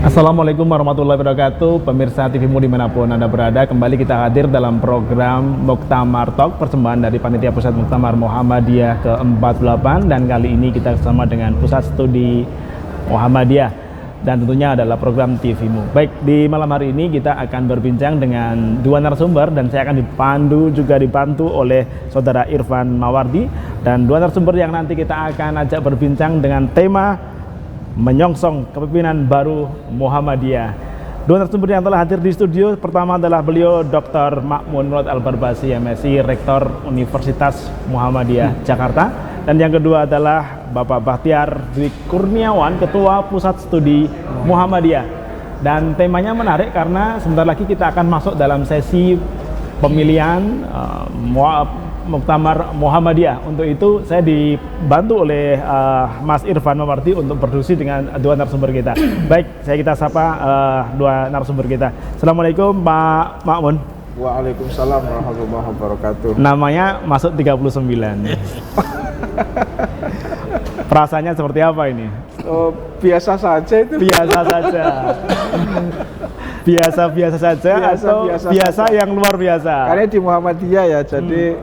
Assalamualaikum warahmatullahi wabarakatuh. Pemirsa TVmu dimanapun Anda berada, kembali kita hadir dalam program Muktamar Talk, persembahan dari Panitia Pusat Muktamar Muhammadiyah ke-48. Dan kali ini kita bersama dengan Pusat Studi Muhammadiyah, dan tentunya adalah program TVmu. Baik, di malam hari ini kita akan berbincang dengan dua narasumber, dan saya akan dibantu oleh Saudara Irfan Mawardi. Dan dua narasumber yang nanti kita akan ajak berbincang dengan tema menyongsong kepemimpinan baru Muhammadiyah. Dua narasumber yang telah hadir di studio, pertama adalah beliau Dr. Ma'mun Murad Al-Barbasi, MSI, Rektor Universitas Muhammadiyah Jakarta. Dan yang kedua adalah Bapak Bahtiar Dwi Kurniawan, Ketua Pusat Studi Muhammadiyah. Dan temanya menarik karena sebentar lagi kita akan masuk dalam sesi pemilihan Muktamar Muhammadiyah. Untuk itu saya dibantu oleh Mas Irfan Mawardi untuk berdiskusi dengan dua narasumber kita. Baik, kita sapa dua narasumber kita. Assalamualaikum Pak Ma'mun. Waalaikumsalam warahmatullahi wabarakatuh. Namanya masuk 39. Perasaannya seperti apa ini? Biasa saja itu. Biasa saja. Biasa saja atau biasa yang luar biasa? Karena di Muhammadiyah ya, jadi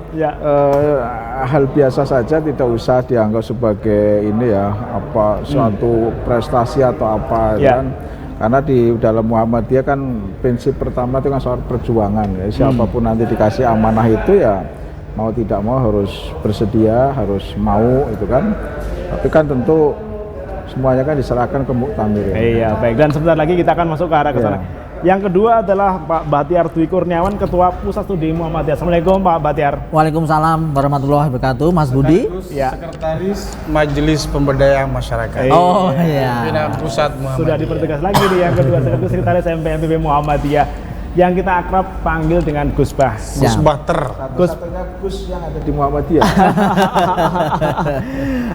hal biasa saja, tidak usah dianggap sebagai ini ya, apa suatu prestasi atau apa kan. Karena di dalam Muhammadiyah kan prinsip pertama itu kan soal perjuangan ya. Siapapun nanti dikasih amanah itu ya mau tidak mau harus bersedia, harus mau itu kan. Tapi kan tentu semuanya kan diserahkan ke muktamir ya. Iya, baik. Dan sebentar lagi kita akan masuk ke arah ke sana. Yang kedua adalah Pak Bahtiar Dwi Kurniawan, Ketua Pusat Studi Muhammadiyah. Assalamualaikum Pak Bahtiar. Waalaikumsalam warahmatullahi wabarakatuh, Mas Budi. Sekretaris Majelis Pemberdayaan Masyarakat. Oh iya. Pimpinan Pusat Muhammadiyah. Sudah dipertegas lagi nih yang kedua, Sekretaris MPMPB Muhammadiyah, yang kita akrab panggil dengan Gus Bah. Gus Bahter. Satu-satunya Gus yang ada di Muhammadiyah.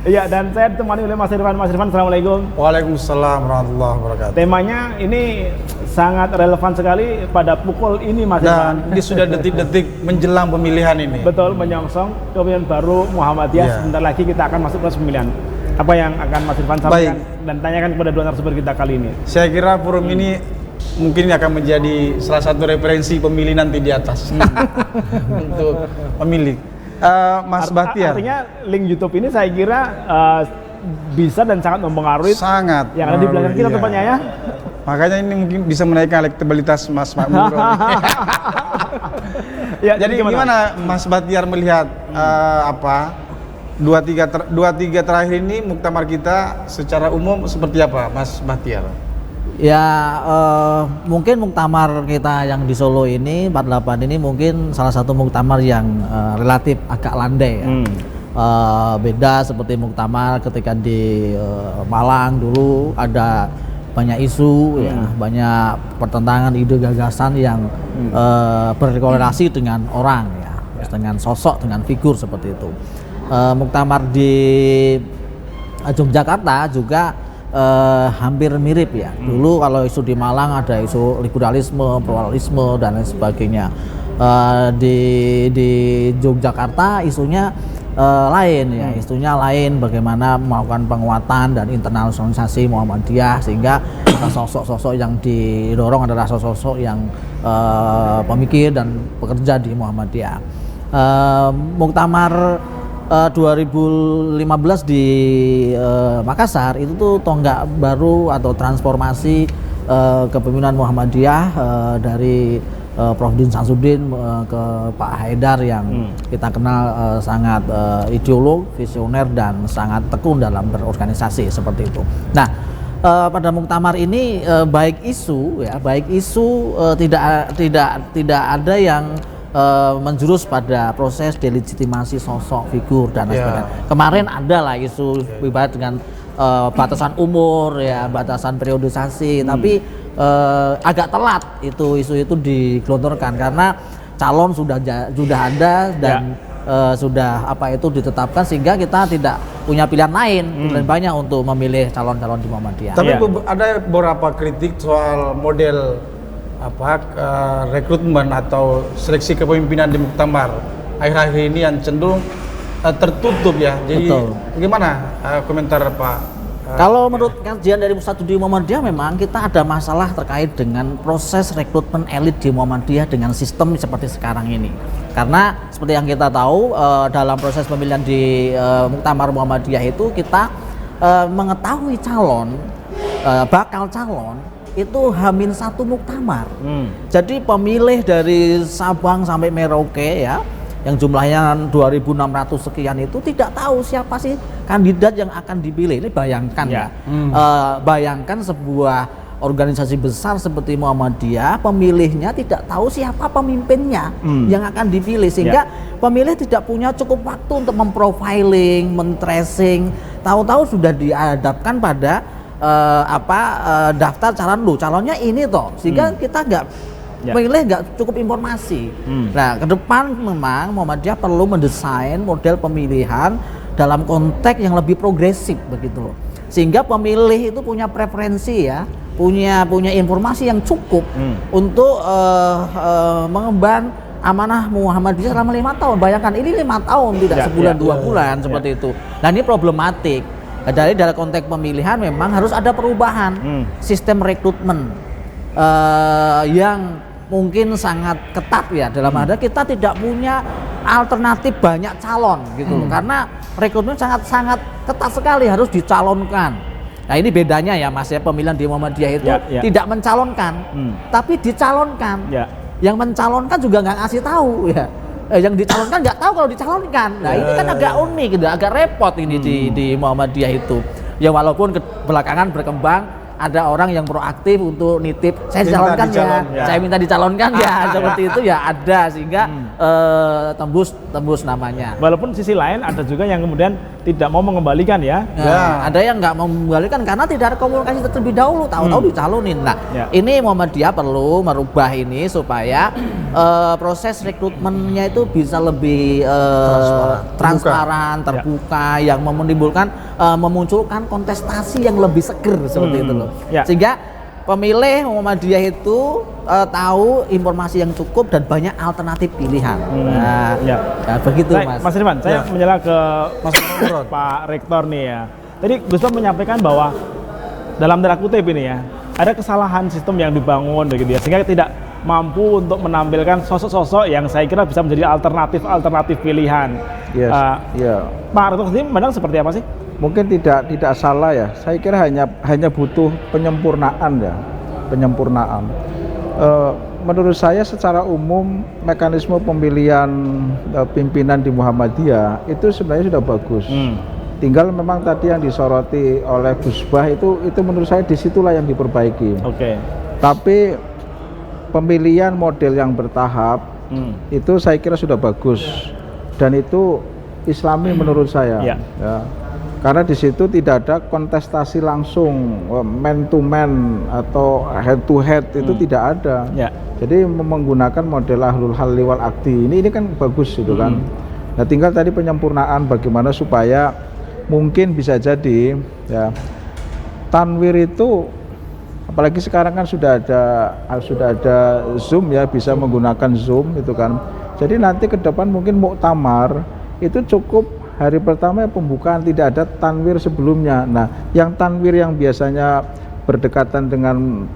Iya, dan saya ditemani oleh Mas Irfan. Mas Irfan, Assalamualaikum. Waalaikumsalam warahmatullahi wabarakatuh. Temanya ini sangat relevan sekali pada pukul ini, Mas Irfan. Dan ini sudah detik-detik menjelang pemilihan ini. Betul, menyongsong kepemimpinan baru Muhammadiyah. Sebentar lagi kita akan masuk proses pemilihan. Apa yang akan Mas Irfan sampaikan dan tanyakan kepada dua narasumber kita kali ini? Saya kira forum ini mungkin akan menjadi salah satu referensi pemilih nanti di atas untuk pemilih. Mas Bahtiar. Artinya link YouTube ini saya kira bisa dan sangat mempengaruhi sangat yang ada di belakang kita tempatnya ya. Makanya ini mungkin bisa menaikkan elektabilitas Mas Ma'mun. Ya, jadi gimana Mas Bahtiar melihat dua tiga terakhir ini muktamar kita secara umum seperti apa, Mas Bahtiar? Ya mungkin muktamar kita yang di Solo ini 48 ini mungkin salah satu muktamar yang relatif agak landai ya. Beda seperti muktamar ketika di Malang dulu ada banyak isu ya, banyak pertentangan ide gagasan yang berkorelasi dengan orang ya, dengan sosok, dengan figur seperti itu. Muktamar di Yogyakarta juga hampir mirip ya. Dulu kalau isu di Malang ada isu liberalisme, pluralisme dan lain sebagainya. Di Yogyakarta isunya lain ya, isunya lain, bagaimana melakukan penguatan dan internasionalisasi Muhammadiyah sehingga sosok-sosok yang didorong adalah sosok-sosok yang pemikir dan pekerja di Muhammadiyah. Muktamar 2015 di Makassar itu tuh tonggak baru atau transformasi kepemimpinan Muhammadiyah dari Prof. Din Samsudin ke Pak Haidar yang kita kenal sangat ideolog, visioner dan sangat tekun dalam berorganisasi seperti itu. Nah, pada muktamar ini baik isu tidak ada yang menjurus pada proses delegitimasi sosok, figur dan lain sebagainya. Kemarin ada lah isu berkaitan dengan batasan umur ya, batasan periodisasi, tapi agak telat isu itu digelontorkan karena calon sudah ada dan sudah ditetapkan sehingga kita tidak punya pilihan lain banyak untuk memilih calon-calon di Muhammadiyah. Tapi ada beberapa kritik soal model rekrutmen atau seleksi kepemimpinan di muktamar akhir-akhir ini yang cenderung tertutup ya. Jadi bagaimana komentar Pak Kalau menurut kajian dari Pusat Studi Muhammadiyah memang kita ada masalah terkait dengan proses rekrutmen elit di Muhammadiyah dengan sistem seperti sekarang ini. Karena seperti yang kita tahu dalam proses pemilihan di Muktamar Muhammadiyah itu kita mengetahui bakal calon itu H-1 muktamar. Jadi pemilih dari Sabang sampai Merauke ya, yang jumlahnya 2.600 sekian itu tidak tahu siapa sih kandidat yang akan dipilih. Ini bayangkan ya. Bayangkan sebuah organisasi besar seperti Muhammadiyah, pemilihnya tidak tahu siapa pemimpinnya yang akan dipilih, sehingga pemilih tidak punya cukup waktu untuk memprofiling, men-tracing. Tahu-tahu sudah dihadapkan pada daftar calonnya ini toh, sehingga kita pemilih nggak cukup informasi. Nah, ke depan memang Muhammadiyah perlu mendesain model pemilihan dalam konteks yang lebih progresif begitu loh. Sehingga pemilih itu punya preferensi ya, punya informasi yang cukup untuk mengemban amanah Muhammadiyah selama 5 tahun. Bayangkan ini 5 tahun, tidak sebulan 2 bulan seperti itu. Nah, ini problematik. Dari dalam konteks pemilihan memang harus ada perubahan sistem rekrutmen yang mungkin sangat ketat ya, dalam arti kita tidak punya alternatif banyak calon gitu loh, karena rekrutmen sangat ketat sekali, harus dicalonkan. Nah, ini bedanya ya Mas ya, pemilihan di Muhammadiyah itu tidak mencalonkan tapi dicalonkan. Yang mencalonkan juga nggak ngasih tahu ya, yang dicalonkan nggak tahu kalau dicalonkan. Nah, ini kan agak unik gitu, agak repot ini di Muhammadiyah itu ya, walaupun belakangan berkembang ada orang yang proaktif untuk nitip, saya dicalonkan ya, saya minta dicalonkan ya, seperti itu ya ada, sehingga tembus namanya. Walaupun sisi lain ada juga yang kemudian tidak mau mengembalikan ya. Ada yang nggak mau mengembalikan karena tidak ada komunikasi terlebih dahulu, tahu-tahu dicalonin. Nah, ini Muhammadiyah perlu merubah ini supaya proses rekrutmennya itu bisa lebih transparan, terbuka, yang memunculkan kontestasi yang lebih seger seperti itu loh. Sehingga pemilih Muhammadiyah itu tahu informasi yang cukup dan banyak alternatif pilihan. Nah, begitu Mas Irfan, saya menyela ke Mas Pak Rektor nih ya. Tadi Gustaf menyampaikan bahwa dalam tanda kutip ini ya, ada kesalahan sistem yang dibangun begitu ya, sehingga tidak mampu untuk menampilkan sosok-sosok yang saya kira bisa menjadi alternatif pilihan. Pak Rektor sendiri memandang seperti apa sih? Mungkin tidak salah ya. Saya kira hanya butuh penyempurnaan ya, penyempurnaan. Menurut saya secara umum mekanisme pemilihan pimpinan di Muhammadiyah itu sebenarnya sudah bagus. Tinggal memang tadi yang disoroti oleh Gus Bah itu menurut saya disitulah yang diperbaiki. Tapi pemilihan model yang bertahap itu saya kira sudah bagus dan itu Islami menurut saya. Ya. Karena di situ tidak ada kontestasi langsung man to man atau head to head, itu tidak ada. Jadi menggunakan model ahlul halli wal aqdi ini kan bagus itu kan. Nah, tinggal tadi penyempurnaan bagaimana supaya mungkin bisa jadi ya tanwir itu, apalagi sekarang kan sudah ada Zoom ya, bisa menggunakan Zoom itu kan. Jadi nanti ke depan mungkin muktamar itu cukup hari pertama pembukaan, tidak ada tanwir sebelumnya. Nah, yang tanwir yang biasanya berdekatan dengan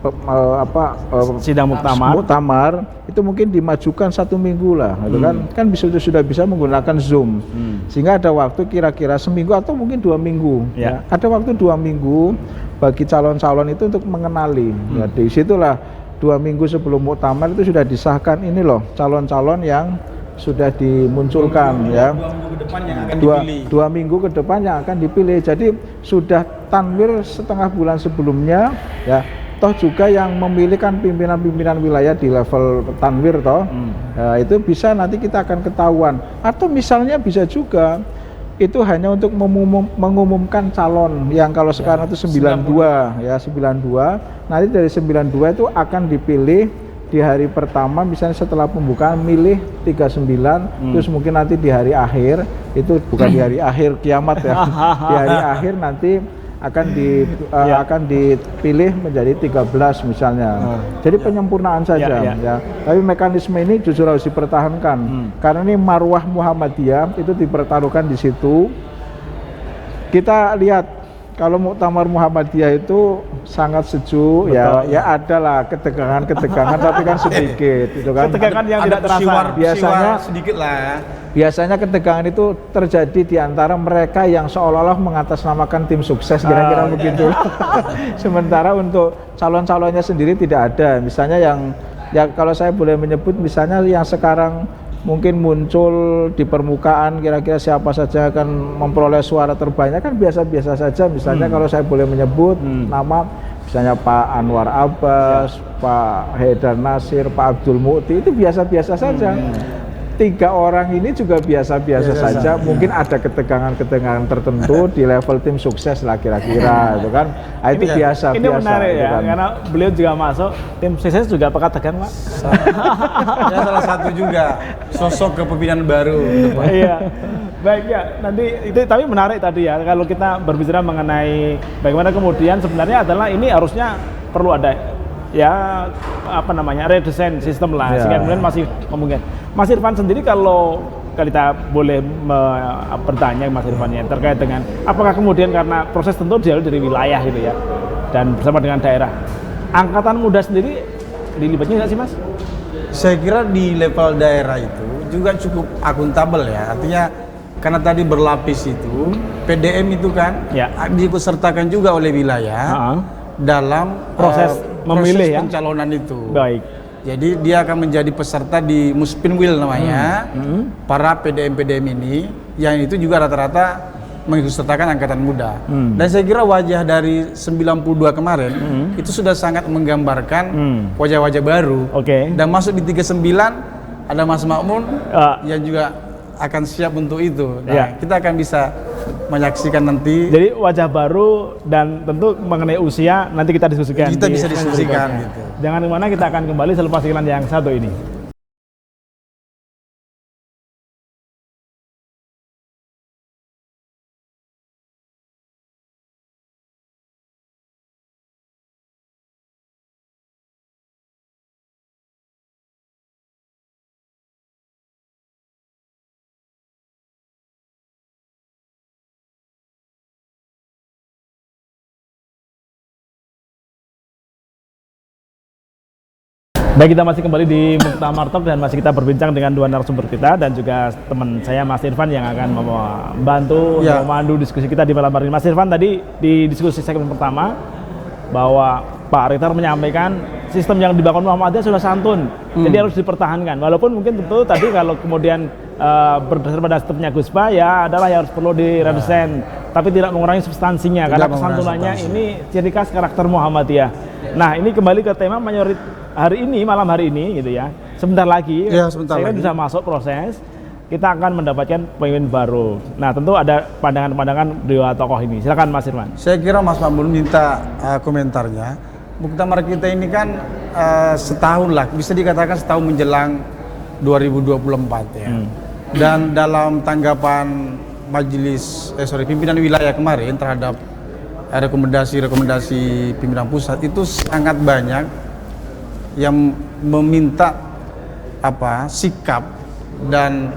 sidang muktamar itu mungkin dimajukan 1 minggu lah, gitu kan sudah bisa menggunakan Zoom, sehingga ada waktu kira-kira seminggu atau mungkin 2 minggu. Ya. Ada waktu 2 minggu bagi calon-calon itu untuk mengenali. Ya, di situlah 2 minggu sebelum muktamar itu sudah disahkan ini loh calon-calon yang sudah dimunculkan ya. 2 minggu ke depan yang akan dipilih. Jadi sudah tanwir setengah bulan sebelumnya ya. Toh juga yang memilih kan pimpinan-pimpinan wilayah di level tanwir toh. Ya, itu bisa nanti kita akan ketahuan. Atau misalnya bisa juga itu hanya untuk mengumumkan calon yang kalau sekarang itu 92 ya, 92. Nanti dari 92 itu akan dipilih di hari pertama, misalnya setelah pembukaan milih 39, terus mungkin nanti di hari akhir, itu bukan di hari akhir kiamat ya, di hari akhir nanti akan dipilih menjadi 13 misalnya. Jadi penyempurnaan saja ya. Tapi mekanisme ini justru harus dipertahankan karena ini marwah Muhammadiyah itu dipertaruhkan di situ. Kita lihat kalau Muktamar Muhammadiyah itu sangat sejuk. Ya ada lah ketegangan tapi kan sedikit itu kan. Ketegangan yang tidak terasa. Biasanya sedikit lah. Biasanya ketegangan itu terjadi di antara mereka yang seolah-olah mengatasnamakan tim sukses, kira-kira begitu. Sementara untuk calon-calonnya sendiri tidak ada. Misalnya yang kalau saya boleh menyebut, misalnya yang sekarang mungkin muncul di permukaan, kira-kira siapa saja akan memperoleh suara terbanyak, kan biasa-biasa saja. Misalnya kalau saya boleh menyebut nama, misalnya Pak Anwar Abbas, Pak Haidar Nasir, Pak Abdul Mukti, itu biasa-biasa saja. 3 orang ini juga biasa-biasa saja. Mungkin ada ketegangan-ketegangan tertentu di level tim sukses lah kira-kira, itu kan. Nah, itu biasa. Ini menarik ya, kan. karena beliau juga masuk tim sukses juga pekat tegang, Pak. Ya, salah satu juga sosok kepemimpinan baru. Iya. Baik ya, nanti itu tapi menarik tadi ya, kalau kita berbicara mengenai bagaimana kemudian sebenarnya adalah ini harusnya perlu ada ya apa namanya redesign sistem lah, sehingga kemudian masih memungkinkan. Mas Irfan sendiri kalau kita boleh bertanya Mas Irfan ya terkait dengan apakah kemudian karena proses tentu dari wilayah gitu ya dan bersama dengan daerah, angkatan muda sendiri dilibatnya nggak sih Mas? Saya kira di level daerah itu juga cukup akuntabel ya, artinya karena tadi berlapis itu PDM itu kan diikutsertakan juga oleh wilayah dalam proses memilih proses pencalonan itu. Baik. Jadi dia akan menjadi peserta di Muspinwil namanya, para PDM-PDM ini, yang itu juga rata-rata mengikutsertakan angkatan muda. Dan saya kira wajah dari 92 kemarin itu sudah sangat menggambarkan wajah-wajah baru. Dan masuk di 39 ada Mas Makmun yang juga akan siap untuk itu. Nah, kita akan bisa menyaksikan nanti. Jadi wajah baru dan tentu mengenai usia nanti kita diskusikan. Kita bisa diskusikan gitu. Jangan kemana, kita akan kembali selepas iklan yang satu ini. Baik, kita masih kembali di Muktamar Talk dan masih kita berbincang dengan dua narasumber kita dan juga teman saya Mas Irfan yang akan membantu memandu diskusi kita di malam hari ini. Mas Irfan tadi di diskusi segmen pertama bahwa Pak Rektor menyampaikan sistem yang dibangun Muhammadiyah sudah santun, jadi harus dipertahankan. Walaupun mungkin tentu tadi kalau kemudian berdasar pada stepnya Guspa ya adalah yang harus perlu diredesain, tapi tidak mengurangi substansinya karena kesantunannya ini ciri khas karakter Muhammadiyah. Nah, ini kembali ke tema mayoritas hari ini, malam hari ini gitu ya. Sebentar lagi, saya bisa masuk proses, kita akan mendapatkan pemimpin baru. Nah, tentu ada pandangan-pandangan dua tokoh ini. Silakan Mas Irfan. Saya kira Mas Mamun minta komentarnya. Muktamar kita ini kan setahun lah, bisa dikatakan setahun menjelang 2024 ya. Dan dalam tanggapan pimpinan wilayah kemarin terhadap rekomendasi pimpinan pusat itu sangat banyak yang meminta sikap dan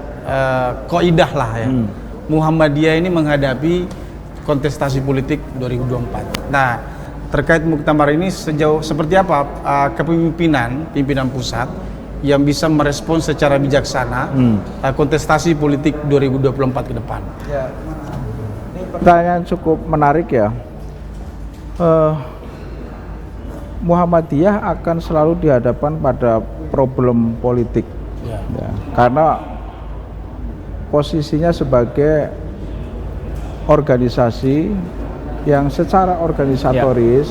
kaidah lah ya. Muhammadiyah ini menghadapi kontestasi politik 2024. Nah, terkait muktamar ini sejauh seperti apa pimpinan pusat yang bisa merespons secara bijaksana kontestasi politik 2024 ke depan? Ya, ini pertanyaan cukup menarik ya. Muhammadiyah akan selalu dihadapkan pada problem politik, ya, karena posisinya sebagai organisasi yang secara organisatoris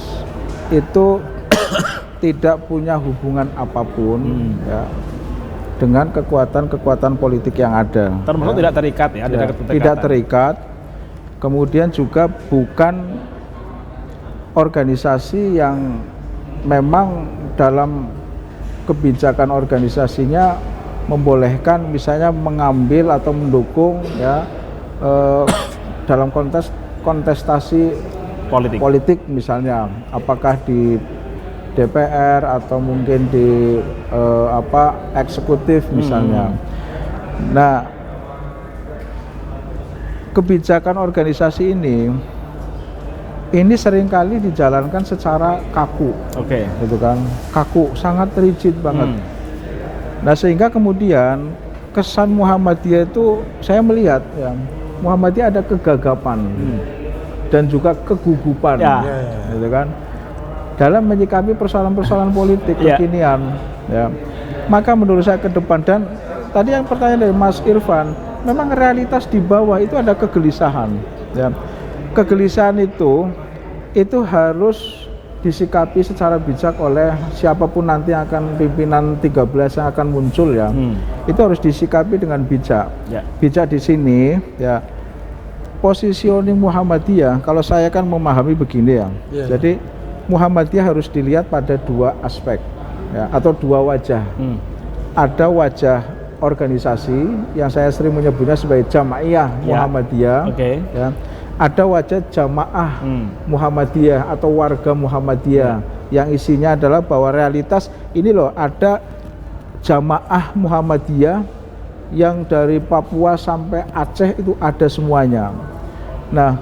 itu tidak punya hubungan apapun ya, dengan kekuatan-kekuatan politik yang ada. Termasuk tidak terikat ya, tidak terikat. Kemudian juga bukan organisasi yang memang dalam kebijakan organisasinya membolehkan misalnya mengambil atau mendukung ya dalam kontestasi politik misalnya, apakah di DPR atau mungkin di eksekutif misalnya. Nah, kebijakan organisasi ini ini seringkali dijalankan secara kaku, gitu kan, kaku, sangat rigid banget. Nah sehingga kemudian kesan Muhammadiyah itu saya melihat ya, Muhammadiyah ada kegagapan dan juga kegugupan, gitu kan, dalam menyikapi persoalan-persoalan politik kekinian. Ya, maka menurut saya ke depan, dan tadi yang pertanyaan dari Mas Irfan, memang realitas di bawah itu ada kegelisahan. Ya, kegelisahan itu harus disikapi secara bijak oleh siapapun nanti akan pimpinan 13 yang akan muncul ya. Itu harus disikapi dengan bijak. Bijak di sini ya, positioning Muhammadiyah, kalau saya kan memahami begini ya. Jadi Muhammadiyah harus dilihat pada dua aspek ya, atau dua wajah. Ada wajah organisasi yang saya sering menyebutnya sebagai Jamaiyah Muhammadiyah. Ya. Ada wajah jamaah Muhammadiyah atau warga Muhammadiyah yang isinya adalah bahwa realitas ini loh, ada jamaah Muhammadiyah yang dari Papua sampai Aceh itu ada semuanya. Nah,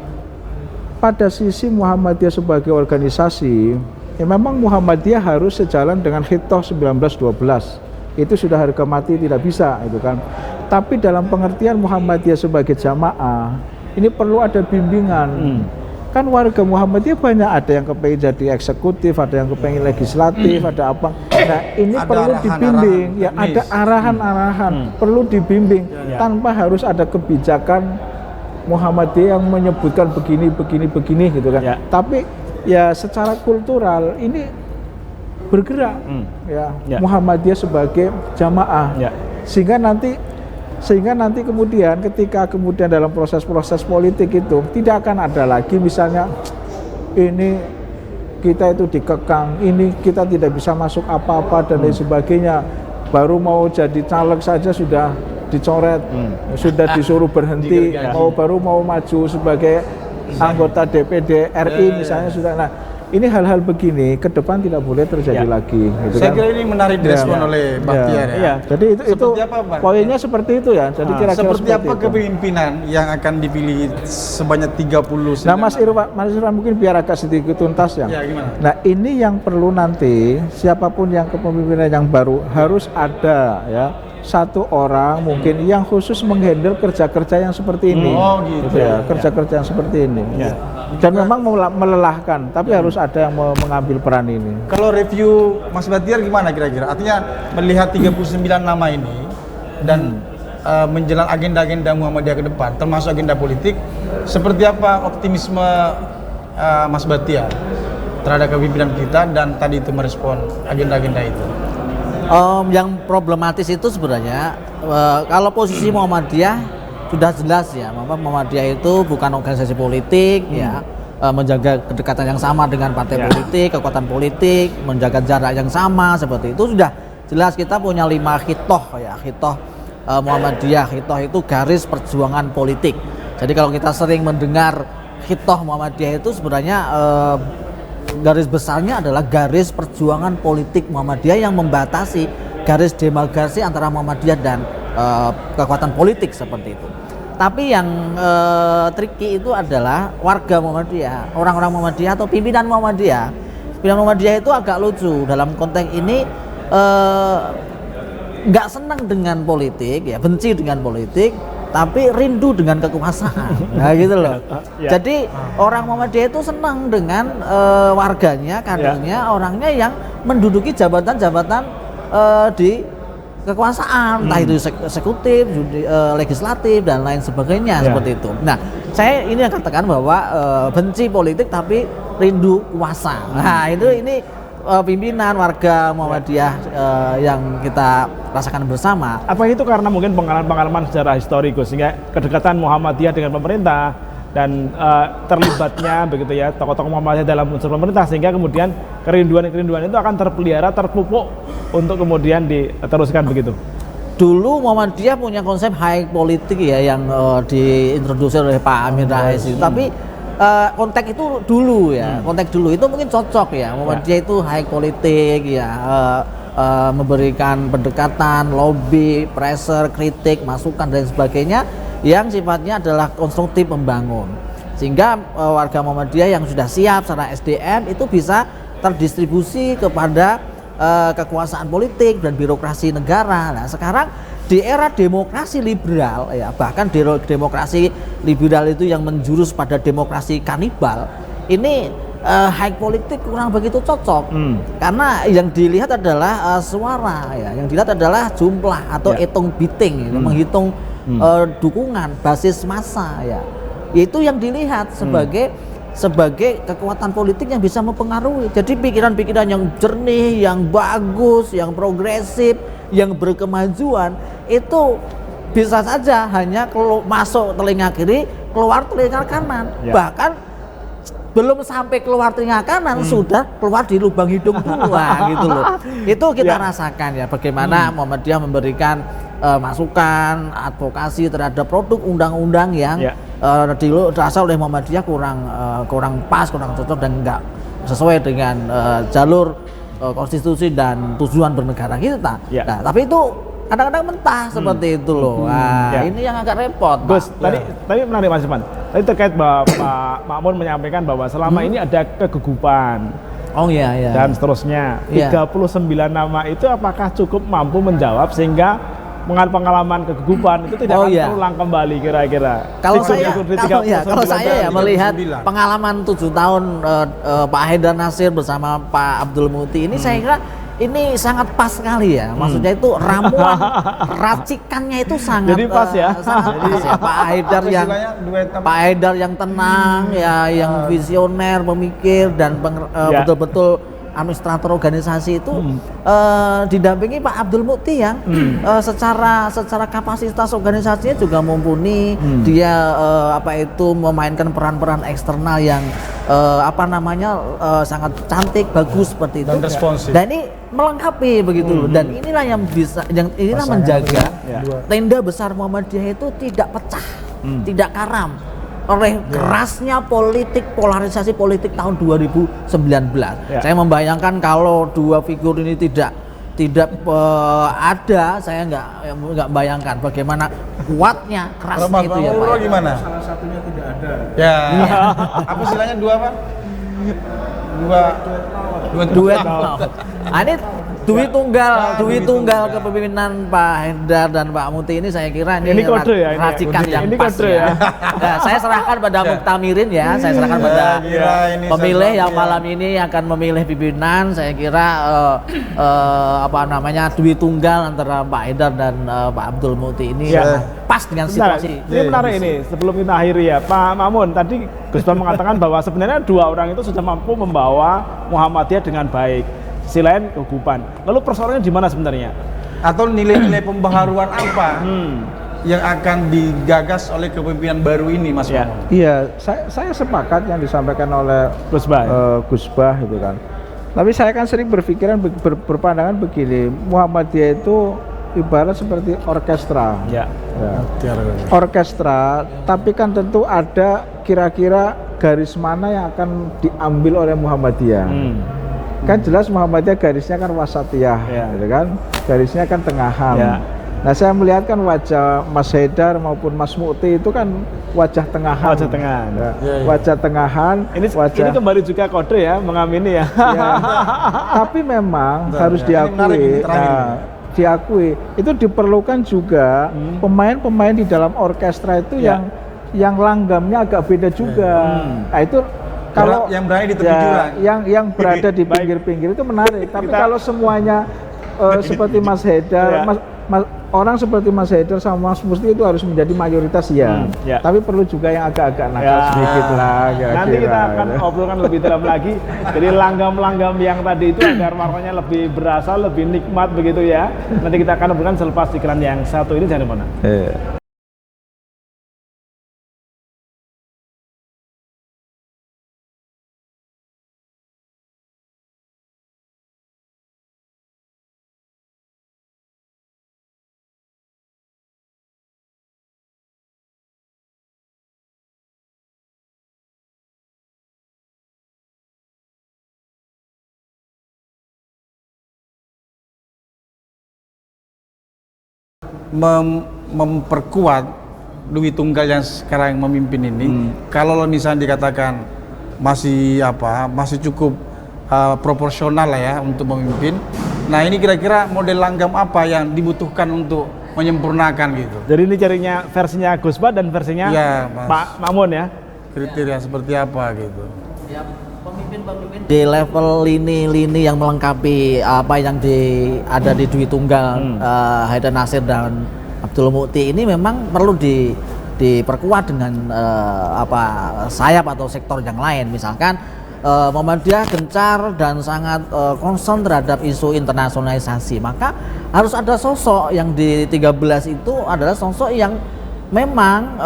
pada sisi Muhammadiyah sebagai organisasi, ya memang Muhammadiyah harus sejalan dengan Khitoh 1912. Itu sudah harga mati, tidak bisa itu kan. Tapi dalam pengertian Muhammadiyah sebagai jamaah, ini perlu ada bimbingan. Kan warga Muhammadiyah banyak, ada yang kepengen jadi eksekutif, ada yang kepengen legislatif, ada apa. Nah ini ada perlu dibimbing, ya ada arahan-arahan, perlu dibimbing tanpa harus ada kebijakan Muhammadiyah yang menyebutkan begini gitu kan. Tapi ya secara kultural ini bergerak ya Muhammadiyah sebagai jamaah, sehingga nanti kemudian ketika kemudian dalam proses-proses politik itu tidak akan ada lagi misalnya ini kita itu dikekang, ini kita tidak bisa masuk apa-apa dan lain sebagainya, baru mau jadi caleg saja sudah dicoret, sudah disuruh berhenti, baru mau maju sebagai anggota DPD RI misalnya sudah. Nah ini hal-hal begini ke depan tidak boleh terjadi lagi. Gitu saya kan? kira ini menarik direspon oleh Bahtiar ya. Jadi itu poinnya seperti itu ya. Jadi kira-kira seperti apa kepemimpinan yang akan dipilih sebanyak 30? Nah Mas Irfan mungkin biar agak sedikit tuntas ya. Gimana? Nah ini yang perlu nanti siapapun yang kepemimpinan yang baru harus ada ya, satu orang mungkin yang khusus menghandle kerja-kerja yang seperti ini. Gitu ya, kerja-kerja yang seperti ini. Dan memang melelahkan, tapi harus ada yang mengambil peran ini. Kalau review Mas Bahtiar gimana kira-kira? Artinya melihat 39 nama ini dan menjelang agenda-agenda Muhammadiyah ke depan, termasuk agenda politik, seperti apa optimisme Mas Bahtiar terhadap kepemimpinan kita dan tadi itu merespon agenda-agenda itu? Yang problematis itu sebenarnya kalau posisi Muhammadiyah sudah jelas ya, Muhammadiyah itu bukan organisasi politik ya, menjaga kedekatan yang sama dengan partai politik, kekuatan politik, menjaga jarak yang sama seperti itu sudah jelas. Kita punya 5 khitoh ya, khitoh Muhammadiyah, khitoh itu garis perjuangan politik. Jadi kalau kita sering mendengar khitoh Muhammadiyah itu sebenarnya garis besarnya adalah garis perjuangan politik Muhammadiyah yang membatasi garis demarkasi antara Muhammadiyah dan kekuatan politik seperti itu. Tapi yang tricky itu adalah warga Muhammadiyah, orang-orang Muhammadiyah atau pimpinan Muhammadiyah. Pimpinan Muhammadiyah itu agak lucu dalam konteks ini, nggak senang dengan politik, ya benci dengan politik, tapi rindu dengan kekuasaan. Nah gitu loh. Jadi orang Muhammadiyah itu senang dengan warganya, kadernya, orangnya yang menduduki jabatan-jabatan di kekuasaan, entah itu eksekutif, legislatif dan lain sebagainya seperti itu. Nah, saya ini yang katakan bahwa benci politik tapi rindu kuasa. Nah, ini pimpinan warga Muhammadiyah yang kita rasakan bersama. Apa itu karena mungkin pengalaman-pengalaman sejarah historikus sehingga kedekatan Muhammadiyah dengan pemerintah dan terlibatnya begitu ya tokoh-tokoh Muhammadiyah dalam unsur pemerintah, sehingga kemudian kerinduan itu akan terpelihara, terpupuk untuk kemudian diteruskan begitu. Dulu Muhammadiyah punya konsep high politik ya yang diintroduksi oleh Pak Amin Rais itu. Tapi konteks itu dulu ya, konteks dulu itu mungkin cocok ya. Muhammadiyah itu high politik ya, memberikan pendekatan, lobby, pressure, kritik, masukan dan sebagainya yang sifatnya adalah konstruktif membangun. sehingga warga Muhammadiyah yang sudah siap secara SDM itu bisa terdistribusi kepada kekuasaan politik dan birokrasi negara. Nah, sekarang di era demokrasi liberal ya, bahkan demokrasi liberal itu yang menjurus pada demokrasi kanibal, ini high politik kurang begitu cocok. Karena yang dilihat adalah suara ya, yang dilihat adalah jumlah atau hitung biting, menghitung dukungan basis massa ya. Itu yang dilihat sebagai kekuatan politik yang bisa mempengaruhi. Jadi pikiran-pikiran yang jernih, yang bagus, yang progresif, yang berkemajuan itu bisa saja hanya masuk telinga kiri, keluar telinga kanan. Bahkan belum sampai keluar telinga kanan sudah keluar di lubang hidung pula gitu loh. Itu kita rasakan ya, bagaimana Muhammadiyah memberikan masukan, advokasi terhadap produk undang-undang yang dirasa oleh Muhammadiyah kurang pas, kurang cocok dan enggak sesuai dengan jalur konstitusi dan tujuan bernegara kita. Nah, tapi itu kadang-kadang mentah seperti itu loh. Nah, ini yang agak repot. Gus, tadi menarik Mas Iman. Tadi terkait bahwa Pak Makmun menyampaikan bahwa selama ini ada kegugupan. Oh iya. Dan seterusnya. 39 nama itu apakah cukup mampu menjawab sehingga pengalaman kegugupan itu tidak akan terulang kembali kira-kira? Kalau saya melihat pengalaman 7 tahun Pak Haidar Nasir bersama Pak Abdul Muti ini, saya kira ini sangat pas sekali ya. Maksudnya itu ramuan racikannya itu sangat pas ya. Sangat pas ya. Pak Haidar yang tenang ya, yang visioner, pemikir dan betul-betul administrator organisasi itu didampingi Pak Abdul Muti yang secara kapasitas organisasinya juga mumpuni. Dia memainkan peran-peran eksternal yang sangat cantik, bagus seperti itu. Dan responsif. Dan ini melengkapi begitu loh. Dan inilah yang menjaga tenda besar Muhammadiyah itu tidak pecah, tidak karam oleh kerasnya polarisasi politik tahun 2019. Saya membayangkan kalau dua figur ini tidak ada, saya nggak bayangkan bagaimana kuatnya, kerasnya itu ya Pak. Gimana? Salah satunya tidak ada. Ya. Apa istilahnya dua apa? Duet. Ini duit tunggal kepemimpinan Pak Haidar dan Pak Muti ini, saya kira ini kode ya, racikan yang ini pas kode ya. Nah, saya serahkan pada Muktamirin ya, saya serahkan pada pemilih yang malam ini akan memilih pimpinan. Saya kira duit tunggal antara Pak Haidar dan Pak Abdul Muti ini pas dengan situasi. Ini menarik ini, sebelum kita akhiri ya Pak Mamun, tadi Gus Bam mengatakan bahwa sebenarnya dua orang itu sudah mampu membawa Muhammadiyah dengan baik. Sisi lain kegugupan. Lalu persoalannya di mana sebenarnya? Atau nilai-nilai pembaharuan apa yang akan digagas oleh kepemimpinan baru ini, Mas? Iya, saya sepakat yang disampaikan oleh Gus Bah itu kan. Tapi saya kan sering berpandangan begini, Muhammadiyah itu ibarat seperti orkestra. Orkestra, tapi kan tentu ada kira-kira garis mana yang akan diambil oleh Muhammadiyah. Kan jelas Muhammadiyah garisnya kan wasatiyah, gitu kan? Garisnya kan tengahan. Nah, saya melihat kan wajah Mas Haidar maupun Mas Muti itu kan wajah tengahan. Wajah tengahan. Wajah tengahan. Ini kembali juga kode ya, mengamini ya. Tapi memang harus diakui. Diakui itu diperlukan juga pemain-pemain di dalam orkestra itu yang langgamnya agak beda juga. Nah, itu kalau yang berada di tepi jurang, yang berada di pinggir-pinggir itu menarik. Tapi kalau semuanya seperti Mas Haidar, orang seperti Mas Haidar sama Mas Musti itu harus menjadi mayoritas Tapi perlu juga yang agak-agak nakal sedikit lah. Nanti kita akan obrolkan lebih dalam lagi. Jadi langgam-langgam yang tadi itu agar warnanya lebih berasa, lebih nikmat begitu ya. Nanti kita akan obrolkan selepas iklan yang satu ini, jangan kemana. memperkuat Dwi Tunggal yang sekarang memimpin ini, kalau misalnya dikatakan masih cukup proporsional lah ya untuk memimpin. Nah ini kira-kira model langgam apa yang dibutuhkan untuk menyempurnakan gitu? Jadi ini carinya versinya Gusbah dan versinya ya, Pak Makmun ya? Kriteria seperti apa gitu? Ya, pemimpin-pemimpin di level lini-lini yang melengkapi apa yang ada di Dwi Tunggal, Haidar Nasir dan Abdul Mukti ini memang perlu diperkuat dengan sayap atau sektor yang lain. Misalkan Muhammadiyah gencar dan sangat concern terhadap isu internasionalisasi, maka harus ada sosok yang di 13 itu adalah sosok yang memang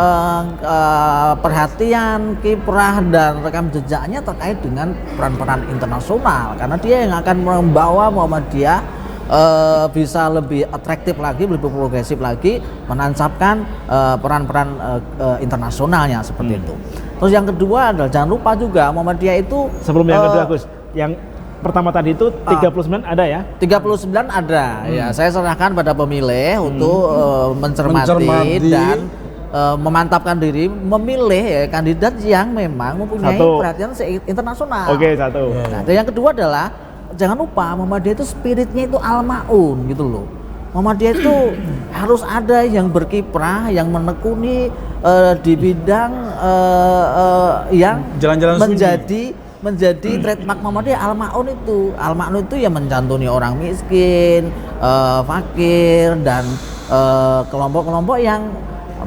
perhatian, kiprah dan rekam jejaknya terkait dengan peran-peran internasional, karena dia yang akan membawa Muhammadiyah bisa lebih atraktif lagi, lebih progresif lagi, menancapkan peran-peran internasionalnya seperti itu. Terus yang kedua adalah jangan lupa juga Muhammadiyah itu sebelum yang kedua Gus, yang pertama tadi itu 39 ada ya? 39 ada ya. Saya serahkan pada pemilih untuk mencermati dan memantapkan diri, memilih ya, kandidat yang memang mempunyai perhatian internasional. Oke, satu. Nah, dan yang kedua adalah jangan lupa Muhammadiyah itu spiritnya itu al-ma'un gitu loh. Muhammadiyah itu harus ada yang berkiprah, yang menekuni di bidang yang jalan-jalan menjadi trademark Muhammadiyah. Al-ma'un itu yang mencantuni orang miskin, fakir dan kelompok-kelompok yang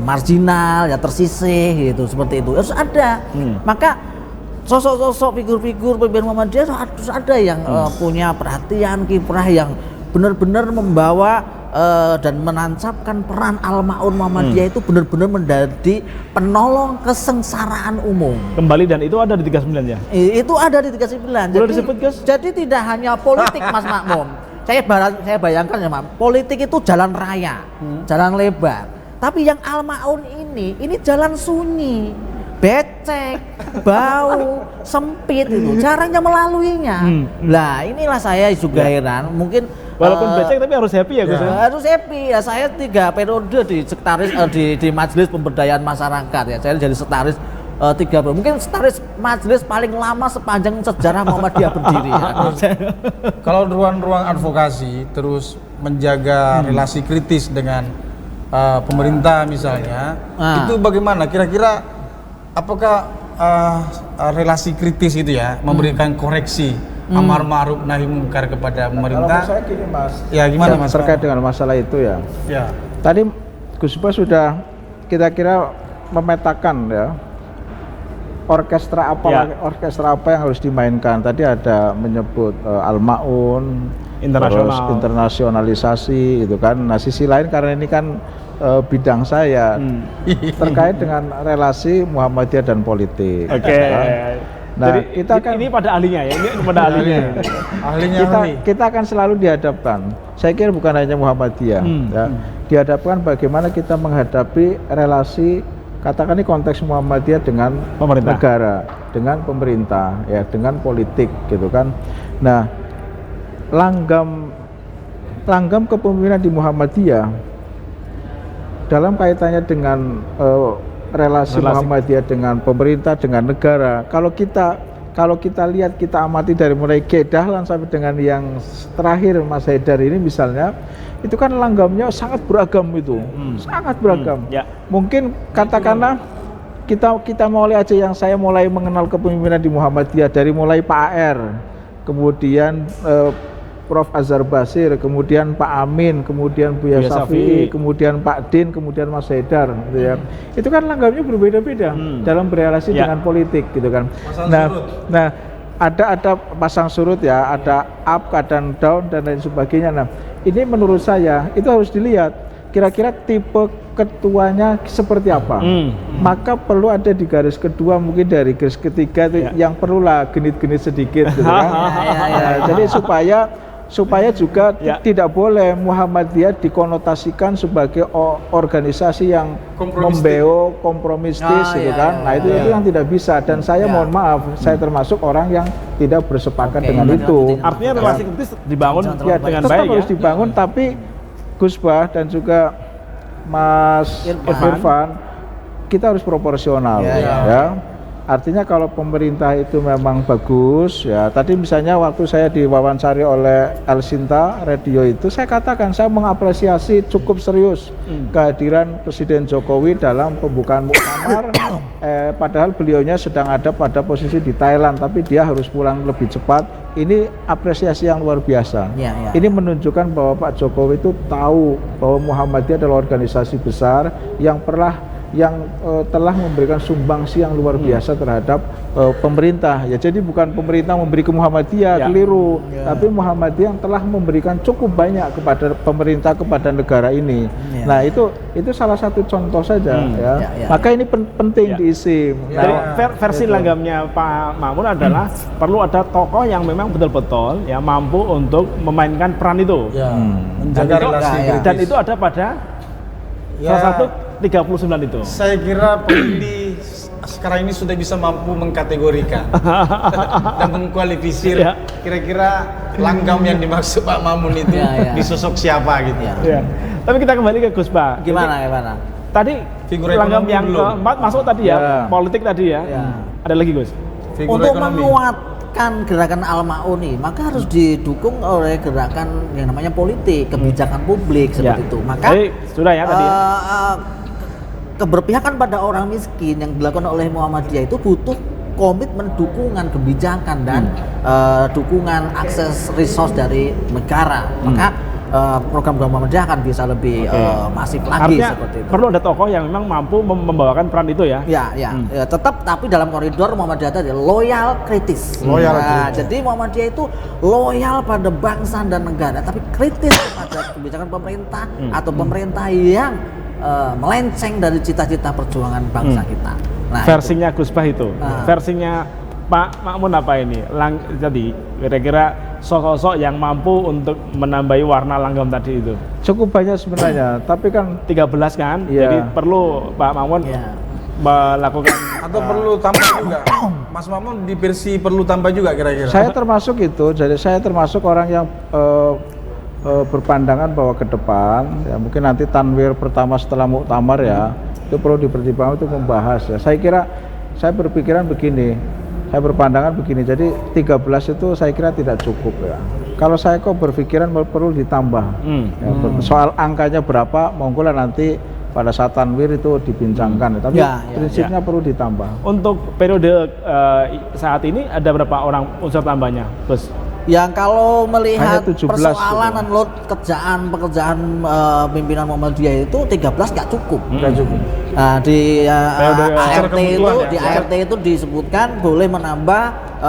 marginal, ya tersisih gitu, seperti itu harus ada. Maka sosok-sosok figur-figur pemimpin Muhammadiyah harus ada yang punya perhatian, kiprah yang benar-benar membawa dan menancapkan peran al-ma'un Muhammadiyah itu benar-benar menjadi penolong kesengsaraan umum. Kembali, dan itu ada di 39 ya? Itu ada di 39. Boleh disebut, Gus? Jadi tidak hanya politik Mas Makmum. Saya bayangkan ya Mas, politik itu jalan raya, jalan lebar. Tapi yang al-ma'un ini jalan sunyi, becek, bau, sempit itu, caranya melaluinya. Lah inilah saya juga heran, mungkin walaupun becek tapi harus happy ya Gus. Harus happy ya. Saya 3 periode di sekretaris di Majelis Pemberdayaan Masyarakat ya. Saya jadi sekretaris 3 periode. Mungkin sekretaris majelis paling lama sepanjang sejarah Muhammadiyah berdiri ya. Kalau ruang-ruang advokasi terus menjaga relasi kritis dengan pemerintah misalnya, itu bagaimana? Kira-kira apakah relasi kritis itu ya memberikan koreksi amar ma'ruf nahi munkar kepada pemerintah? Kalau saya gini Mas, ya gimana Mas? Terkait dengan masalah itu ya. Ya. Tadi Gusbah sudah kira-kira memetakan ya orkestra apa yang harus dimainkan. Tadi ada menyebut al-ma'un, terus internasionalisasi itu kan. Nah sisi lain karena ini kan bidang saya terkait dengan relasi Muhammadiyah dan politik. Oke. Nah, jadi kita kan ini pada ahlinya ya, ini pada ahlinya. Kita akan selalu dihadapkan. Saya kira bukan hanya Muhammadiyah, ya, dihadapkan bagaimana kita menghadapi relasi, katakan ini konteks Muhammadiyah dengan pemerintah, negara, dengan pemerintah, ya, dengan politik, gitu kan. Nah, langgam kepemimpinan di Muhammadiyah dalam kaitannya dengan relasi Muhammadiyah dengan pemerintah, dengan negara. Kalau kita lihat, kita amati dari mulai Kiai Dahlan sampai dengan yang terakhir Mas Haidar ini misalnya, itu kan langgamnya sangat beragam itu, sangat beragam. Ya. Mungkin katakanlah kita mulai aja yang saya mulai mengenal kepemimpinan di Muhammadiyah dari mulai Pak AR, kemudian Prof. Azhar Basir, kemudian Pak Amin, kemudian Buya Syafi'i, kemudian Pak Din, kemudian Mas Haidar, gitu ya. Itu kan langgamnya berbeda-beda dalam berrelasi dengan politik, gitu kan. Nah, ada pasang surut ya, ada up, kadang down dan lain sebagainya. Nah, ini menurut saya itu harus dilihat kira-kira tipe ketuanya seperti apa. Maka perlu ada di garis kedua, mungkin dari garis ketiga itu yang perlulah genit-genit sedikit, gitu kan. Jadi supaya juga tidak boleh Muhammadiyah dikonotasikan sebagai organisasi yang membeo, kompromistis, gitu kan. Nah, itu yang tidak bisa, dan saya mohon maaf, saya termasuk orang yang tidak bersepakat dengan itu. Artinya relasi kritis dibangun dengan baik ya. Harus dibangun, tapi Gusbah dan juga Mas Irfan kita harus proporsional, ya. Artinya kalau pemerintah itu memang bagus, ya. Tadi misalnya waktu saya diwawancari oleh El Sinta Radio itu, saya katakan saya mengapresiasi cukup serius kehadiran Presiden Jokowi dalam pembukaan muktamar. Padahal beliaunya sedang ada pada posisi di Thailand, tapi dia harus pulang lebih cepat. Ini apresiasi yang luar biasa. Ini menunjukkan bahwa Pak Jokowi itu tahu bahwa Muhammadiyah adalah organisasi besar yang telah memberikan sumbangsi yang luar biasa terhadap pemerintah. Ya, jadi bukan pemerintah memberi ke Muhammadiyah, keliru. Tapi Muhammadiyah yang telah memberikan cukup banyak kepada pemerintah, kepada negara ini. Nah, itu salah satu contoh saja, ya. Maka ini penting diisi. Nah, versi langgamnya Pak Makmun adalah perlu ada tokoh yang memang betul-betul ya mampu untuk memainkan peran itu. Menjaga relasi kritis. Dan itu ada pada salah satu 39 itu. Saya kira pemilih sekarang ini sudah bisa mampu mengkategorikan dan mengkualifikasi kira-kira langgam yang dimaksud Pak Makmun itu di sosok siapa gitu. Tapi kita kembali ke Gus Ba. Gimana? Tadi langgam yang keempat masuk tadi ya, politik tadi ya. Ada lagi Gus? Untuk menguatkan gerakan Al-Ma'uni, maka harus didukung oleh gerakan yang namanya politik, kebijakan publik seperti itu. Maka sudah ya tadi. Keberpihakan pada orang miskin yang dilakukan oleh Muhammadiyah itu butuh komitmen dukungan kebijakan dan dukungan akses resource dari negara. Maka program-program Muhammadiyah akan bisa lebih masif lagi. Artinya, seperti itu. Perlu ada tokoh yang memang mampu membawakan peran itu ya. Ya, tetap tapi dalam koridor Muhammadiyah tadi loyal kritis. Jadi Muhammadiyah itu loyal pada bangsa dan negara, tapi kritis pada kebijakan pemerintah atau pemerintah yang melenceng dari cita-cita perjuangan bangsa kita. Nah, versinya Gus Bah itu. Versinya Pak Makmun apa ini? Jadi kira-kira sosok yang mampu untuk menambahi warna langgam tadi itu. Cukup banyak sebenarnya, tapi kan 13 kan. Jadi perlu Pak Makmun melakukan atau perlu tambah juga. Mas Makmun di versi perlu tambah juga kira-kira. Saya termasuk itu. Jadi saya termasuk orang yang berpandangan bahwa ke depan ya mungkin nanti tanwir pertama setelah muktamar ya itu perlu dipertimbangkan untuk membahas ya. Saya berpikiran begini, saya berpandangan begini. Jadi 13 itu saya kira tidak cukup ya. Kalau saya kok berpikiran perlu ditambah. Soal angkanya berapa monggolah nanti pada saat tanwir itu dibincangkan. Tapi prinsipnya perlu ditambah. Untuk periode saat ini ada berapa orang unsur tambahnya, Gus? Yang kalau melihat 17 persoalan dan load pekerjaan pimpinan Muhammadiyah itu 13 nggak cukup. Nah, di ART itu disebutkan boleh menambah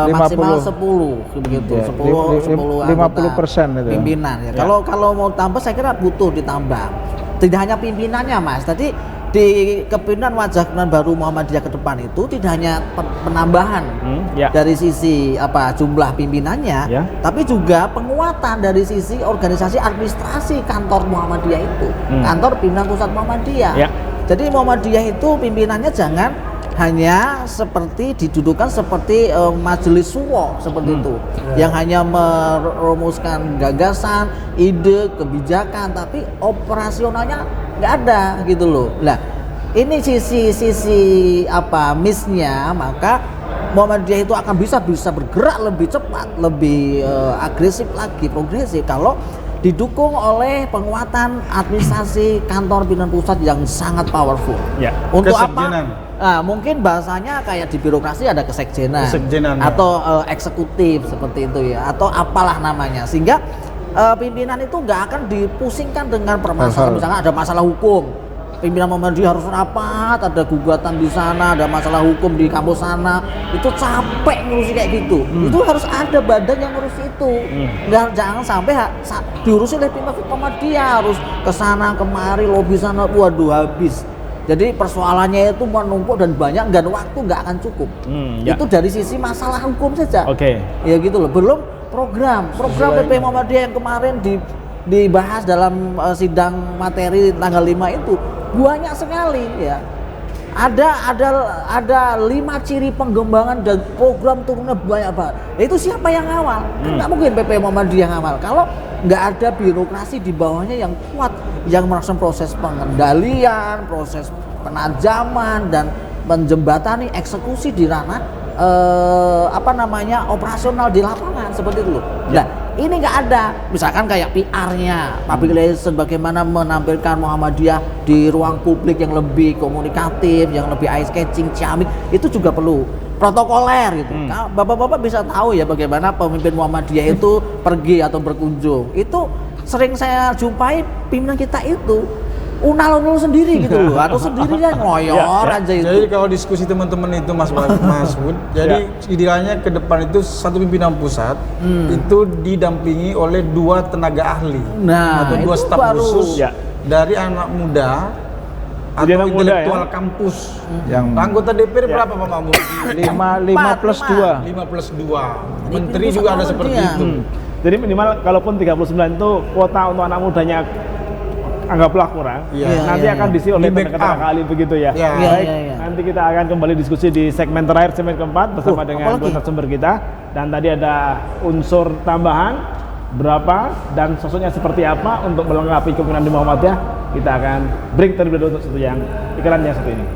maksimal 10 begitu. 50% itu pimpinan ya. Kalau mau tambah saya kira butuh ditambah. Tidak hanya pimpinannya Mas. Tadi di kepemimpinan wajah baru Muhammadiyah ke depan itu tidak hanya penambahan dari sisi jumlah pimpinannya, tapi juga penguatan dari sisi organisasi administrasi kantor Muhammadiyah itu, kantor pimpinan pusat Muhammadiyah. Jadi Muhammadiyah itu pimpinannya jangan hanya seperti didudukan seperti majelis suwo seperti itu, yang hanya merumuskan gagasan, ide, kebijakan, tapi operasionalnya nggak ada gitu loh. Nah, ini sisi missnya, maka Muhammadiyah itu akan bisa bergerak lebih cepat, lebih agresif lagi, progresif kalau didukung oleh penguatan administrasi kantor pimpinan pusat yang sangat powerful. Untuk apa? Nah, mungkin bahasanya kayak di birokrasi ada kesekjenan atau eksekutif seperti itu ya, atau apalah namanya, sehingga pimpinan itu nggak akan dipusingkan dengan permasalahan. Misalnya ada masalah hukum, pimpinan Muhammadiyah harus rapat, ada gugatan di sana, ada masalah hukum di kampus sana, itu capek ngurusi kayak gitu. Itu harus ada badan yang ngurus itu. Dan jangan sampai diurusi oleh pimpinan Muhammadiyah, harus kesana kemari, lobi sana, waduh habis. Jadi persoalannya itu menumpuk dan banyak, dan waktu nggak akan cukup. Itu dari sisi masalah hukum saja. Ya gitu loh. Belum program PP Muhammadiyah yang kemarin dibahas dalam sidang materi tanggal 5 itu banyak sekali ya. Ada 5 ciri pengembangan dan program turunnya banyak banget. Itu siapa yang ngawal? Nggak mungkin PP Muhammadiyah ngawal kalau nggak ada birokrasi di bawahnya yang kuat, yang melaksanakan proses pengendalian, proses penajaman dan menjembatani eksekusi di ranah operasional di lapangan seperti itu loh. Nah, ini nggak ada. Misalkan kayak PR-nya, public relation, bagaimana menampilkan Muhammadiyah di ruang publik yang lebih komunikatif, yang lebih eye catching, ciamik, itu juga perlu protokoler gitu. Bapak-bapak bisa tahu ya bagaimana pemimpin Muhammadiyah itu pergi atau berkunjung. Itu sering saya jumpai pimpinan kita itu unal-unal sendiri gitu loh, atau sendirinya ngoyor aja itu. Jadi kalau diskusi teman-teman itu Mas Bud, jadi idealnya ke depan itu satu pimpinan pusat itu didampingi oleh 2 tenaga ahli atau 2 staf khusus dari anak muda atau intelektual kampus. Yang anggota DPR berapa Pak Mahmud? 5 plus 2. 5 plus 2. Menteri juga ada seperti itu. Jadi minimal kalaupun 39 itu kuota untuk anak mudanya anggaplah kurang, nanti akan diisi oleh tenaga ahli begitu ya. Baik, nanti kita akan kembali diskusi di segmen terakhir, segmen keempat bersama dengan dua narasumber kita. Dan tadi ada unsur tambahan berapa dan sosoknya seperti apa untuk melengkapi kepemimpinan di Muhammadiyah. Kita akan break terlebih dahulu untuk iklan yang satu ini.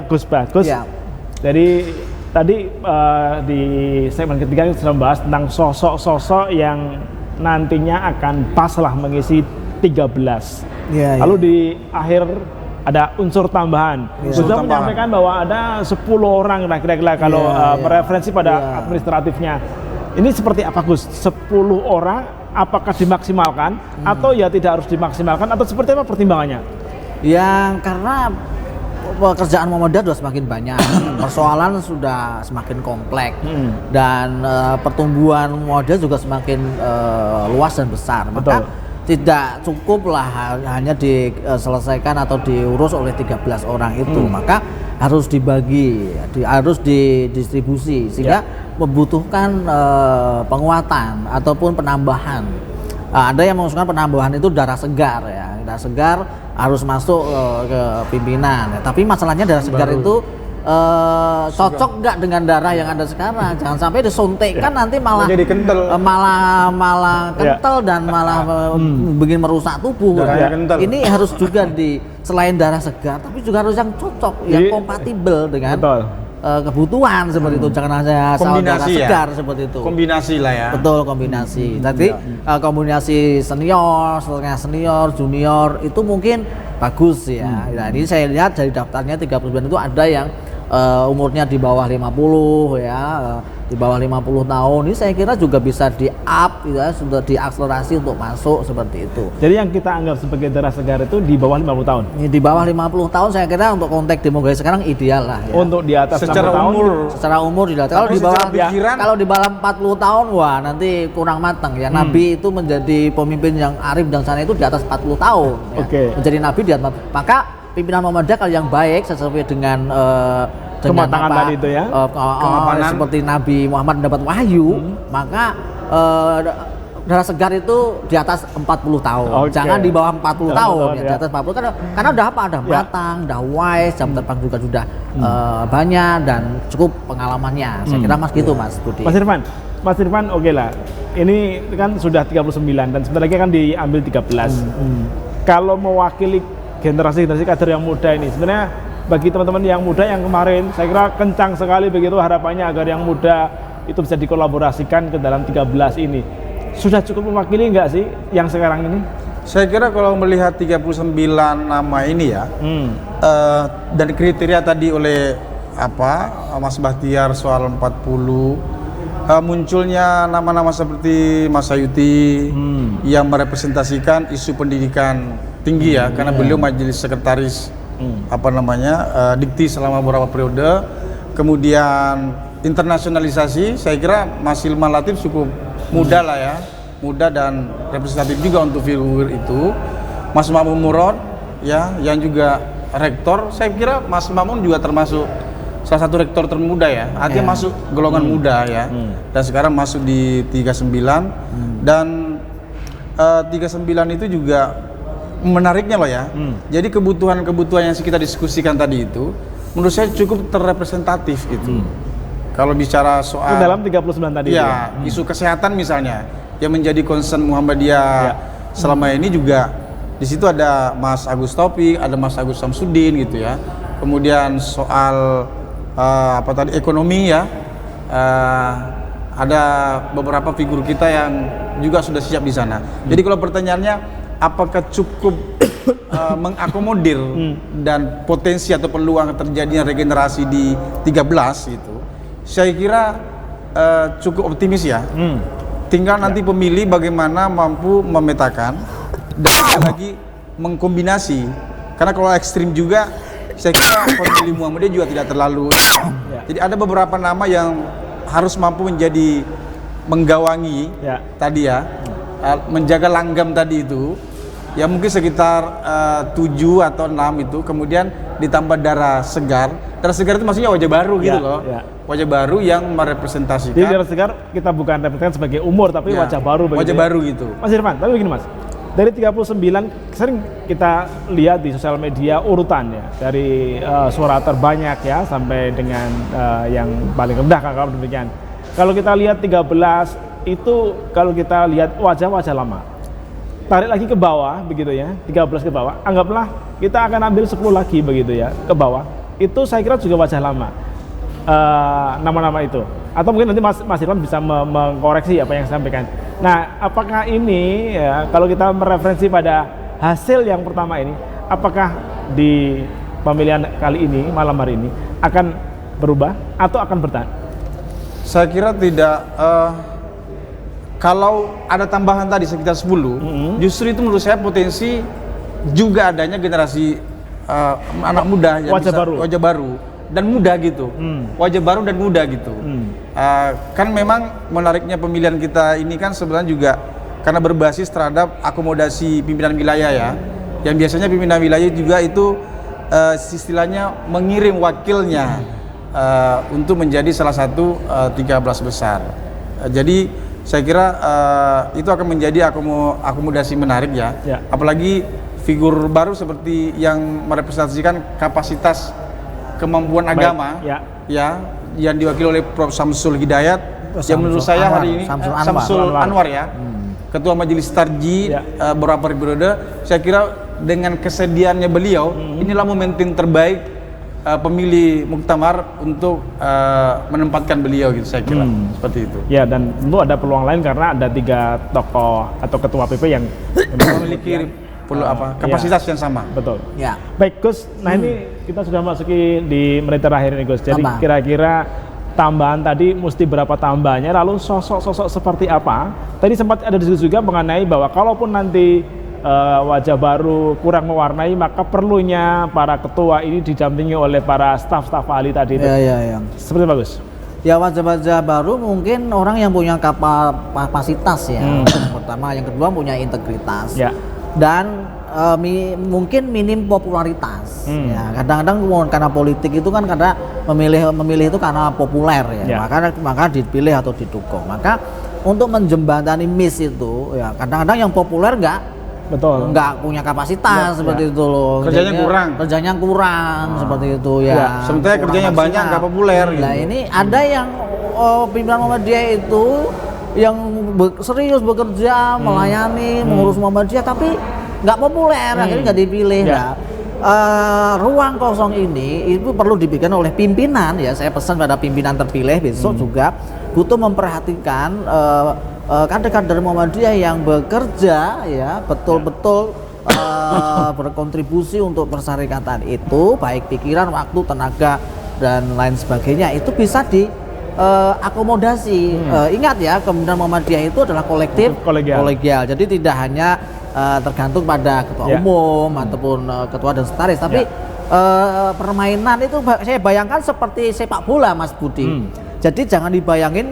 Gus Bagus. Jadi tadi di segmen ketiga kita sudah membahas tentang sosok-sosok yang nantinya akan pas lah mengisi 13. Lalu di akhir ada unsur tambahan. Gus Bagus menyampaikan bahwa ada 10 orang kira-kira kalau mereferensi pada administratifnya. Ini seperti apa Gus? 10 orang apakah dimaksimalkan atau ya tidak harus dimaksimalkan atau seperti apa pertimbangannya? Yang karena pekerjaan Muhammadiyah sudah semakin banyak, persoalan sudah semakin kompleks, dan pertumbuhan Muhammadiyah juga semakin luas dan besar. Maka tidak cukup lah hanya diselesaikan atau diurus oleh 13 orang itu, maka harus dibagi, harus didistribusi sehingga membutuhkan penguatan ataupun penambahan. Ada yang mengusulkan penambahan itu darah segar ya, darah segar harus masuk ke pimpinan. Tapi masalahnya darah segar itu cocok nggak dengan darah yang ada sekarang? Jangan sampai disuntikkan nanti malah jadi kental, malah kental dan malah bikin merusak tubuh. Ini harus juga selain darah segar, tapi juga harus yang cocok, yang kompatibel dengan kebutuhan seperti itu. Jangan hanya darah segar seperti itu. Kombinasi lah ya. Betul, kombinasi. Tadi kombinasi senior, setelahnya senior, junior itu mungkin bagus ya. Nah, ini saya lihat dari daftarnya 39 itu ada yang umurnya di bawah 50 ya, di bawah 50 tahun. Ini saya kira juga bisa di-up ya, sudah diakselerasi untuk masuk seperti itu. Jadi yang kita anggap sebagai darah segar itu di bawah 50 tahun. Di bawah 50 tahun saya kira untuk konteks demografi sekarang ideal lah ya. Untuk di atas secara 60 umur, tahun. Secara umur dilihat. Kalau di bawah 40 tahun wah nanti kurang matang ya. Nabi itu menjadi pemimpin yang arif dan sana itu di atas 40 tahun ya. Menjadi nabi di atas. Maka pimpinan Muhammadiyah kalau yang baik sesuai dengan kematangan tadi itu ya, seperti Nabi Muhammad mendapat wahyu, maka darah segar itu di atas 40 tahun. Jangan di bawah 40 tahun ya, di atas 40 karena udah apa? Ada matang, udah wise, jam terbang juga sudah banyak dan cukup pengalamannya. Saya kira Mas gitu Mas Budi. Mas Irfan oke lah. Ini kan sudah 39 dan sebentar lagi akan diambil 13. Kalau mewakili generasi kader yang muda ini, sebenarnya bagi teman-teman yang muda yang kemarin saya kira kencang sekali begitu harapannya agar yang muda itu bisa dikolaborasikan ke dalam 13 ini. Sudah cukup mewakili enggak sih yang sekarang ini? Saya kira kalau melihat 39 nama ini ya, dan kriteria tadi oleh Mas Bahtiar soal 40, munculnya nama-nama seperti Mas Sayuti yang merepresentasikan isu pendidikan tinggi ya, karena beliau majelis sekretaris dikti selama beberapa periode. Kemudian internasionalisasi, saya kira Mas Hilman Latif cukup muda lah ya, muda dan representatif juga untuk figur itu. Mas Mahmud Murad ya, yang juga rektor, saya kira Mas Mamun juga termasuk salah satu rektor termuda ya, artinya masuk golongan muda ya, dan sekarang masuk di 39 dan 39 itu juga menariknya loh ya. Jadi kebutuhan-kebutuhan yang kita diskusikan tadi itu menurut saya cukup terrepresentatif gitu. Kalau bicara soal itu dalam 39 tadi ya, isu kesehatan misalnya yang menjadi concern Muhammadiyah selama ini juga di situ ada Mas Agus Taufik, ada Mas Agus Samsudin gitu ya. Kemudian soal apa tadi ekonomi ya, ada beberapa figur kita yang juga sudah siap di sana. Jadi kalau pertanyaannya apakah cukup mengakomodir dan potensi atau peluang terjadinya regenerasi di 13 gitu, saya kira cukup optimis ya. Tinggal nanti pemilih bagaimana mampu memetakan dan lagi mengkombinasi. Karena kalau ekstrim juga saya kira pemilih Muhammadiyah juga tidak terlalu. Jadi ada beberapa nama yang harus mampu menjadi menggawangi tadi ya, menjaga langgam tadi itu. Ya mungkin sekitar 7 atau 6 itu, kemudian ditambah darah segar. Darah segar itu maksudnya wajah baru gitu loh. Wajah baru yang merepresentasikan. Jadi darah segar kita bukan representasi sebagai umur, tapi wajah baru. Wajah baru gitu. Mas Irfan, tapi begini Mas. Dari 39 sering kita lihat di sosial media urutannya dari suara terbanyak ya sampai dengan yang paling rendah kalau demikian. Kalau kita lihat 13 itu kalau kita lihat wajah-wajah lama. Tarik lagi ke bawah begitu ya, 13 ke bawah. Anggaplah kita akan ambil 10 lagi begitu ya ke bawah. Itu saya kira juga wajah lama. Nama-nama itu. Atau mungkin nanti Mas Irfan bisa mengkoreksi apa yang saya sampaikan. Nah, apakah ini ya, kalau kita mereferensi pada hasil yang pertama ini, apakah di pemilihan kali ini, malam hari ini akan berubah atau akan bertahan? Saya kira tidak. Kalau ada tambahan tadi sekitar 10, justru itu menurut saya potensi juga adanya generasi anak muda yang wajah baru dan muda gitu, wajah baru dan muda gitu. Kan memang menariknya pemilihan kita ini kan sebenarnya juga karena berbasis terhadap akomodasi pimpinan wilayah ya, yang biasanya pimpinan wilayah juga itu istilahnya mengirim wakilnya untuk menjadi salah satu 13 besar. Jadi saya kira itu akan menjadi akomodasi menarik ya. Apalagi figur baru seperti yang merepresentasikan kapasitas kemampuan agama ya yang diwakili oleh Prof. Samsul Hidayat yang menurut saya hari ini Samsul Anwar ya, Ketua Majelis Tarji beberapa periode. Saya kira dengan kesediaannya beliau inilah momentum terbaik pemilih muktamar untuk menempatkan beliau gitu, saya kira seperti itu. Ya, dan tentu ada peluang lain karena ada 3 tokoh atau ketua PP yang memiliki kapasitas yang sama. Betul. Ya. Baik Gus, nah ini kita sudah masuki di menit terakhir ini Gus. Jadi kira-kira tambahan tadi mesti berapa tambahnya, lalu sosok-sosok seperti apa? Tadi sempat ada diskusi juga mengenai bahwa kalaupun nanti wajah baru kurang mewarnai, maka perlunya para ketua ini didampingi oleh para staf-staf ahli tadi itu. Seperti apa Gus? Ya, wajah-wajah baru mungkin orang yang punya kapasitas ya. Yang pertama, yang kedua punya integritas. Dan mungkin minim popularitas. Ya, kadang-kadang karena politik itu kan karena memilih itu karena populer ya. Maka dipilih atau didukung. Maka untuk menjembatani miss itu ya, kadang-kadang yang populer nggak punya kapasitas seperti itu loh. Kerjanya kurang seperti itu ya. Sementara kerjanya banyak nggak populer. Nah ini ada yang pimpinan Muhammadiyah itu yang serius bekerja, melayani, mengurus Muhammadiyah tapi nggak populer, akhirnya nggak dipilih. Ruang kosong ini itu perlu dibikin oleh pimpinan ya. Saya pesan pada pimpinan terpilih besok juga butuh memperhatikan kader-kader Muhammadiyah yang bekerja ya betul-betul berkontribusi untuk persyarikatan itu, baik pikiran, waktu, tenaga dan lain sebagainya itu bisa akomodasi. Ingat ya, Kemudian Muhammadiyah itu adalah kolegial. Jadi tidak hanya tergantung pada ketua umum ataupun ketua dan sekretaris, tapi permainan itu saya bayangkan seperti sepak bola Mas Budi. Jadi jangan dibayangin